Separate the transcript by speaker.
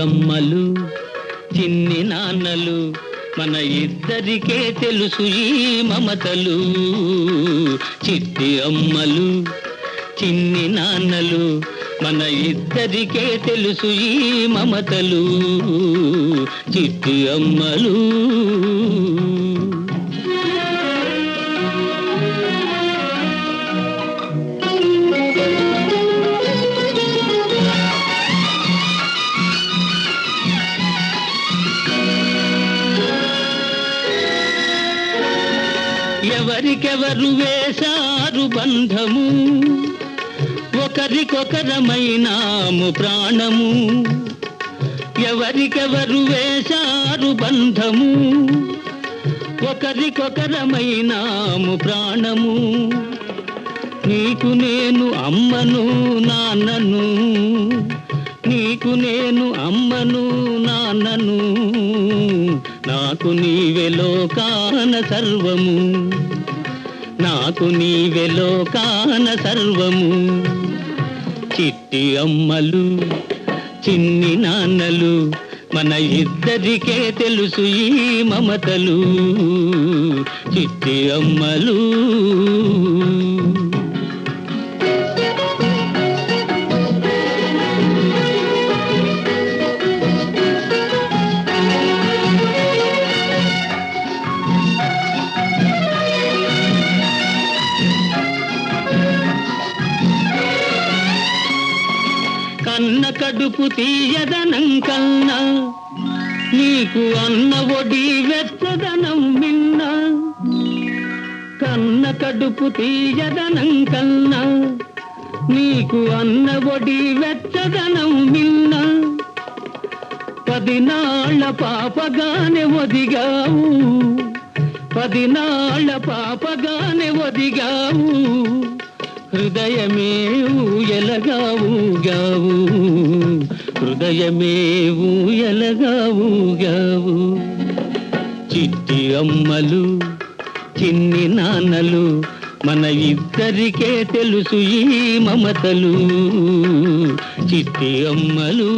Speaker 1: అమ్మలు చిన్ని నాన్నలు మన ఇద్దరికే తెలుసు ఈ మమతలు. చిట్టి అమ్మలు చిన్ని నాన్నలు మన ఇద్దరికే తెలుసు ఈ మమతలు. చిట్టి అమ్మలు ఎవరికెవరు వేశారు బంధము, ఒకరికొకరమైనాము ప్రాణము. ఎవరికెవరు వేశారు బంధము, ఒకరికొకరమైనాము ప్రాణము. నీకు నేను అమ్మను నాన్నను, నీకు నేను అమ్మను నాన్నను. నాకు నీవే లోకాన సర్వము, నాకు నీవే లోకాన సర్వము. చిట్టి అమ్మలు చిన్ని నాన్నలు మన ఇద్దరికే తెలుసు ఈ మమతలు. చిట్టి అమ్మలు కన్న కడుపు తీయదనం కన్నా నీకు అన్న ఒడి వెచ్చదనం మిన్న. కన్న కడుపు తీయదనం కన్నా నీకు అన్న ఒడి వెచ్చదనం మిన్న. 10 నాళ్ళ పాపగానే ఒదిగావు, 10 నాళ్ళ పాపగానే ఒదిగావు. హృదయమే ఊయలగావుగావు, హృదయమే ఊయలగావుగావు. చిట్టి అమ్మలు చిన్ని నాన్నలు మన ఇద్దరికే తెలుసు ఈ మమతలు. చిట్టి అమ్మలు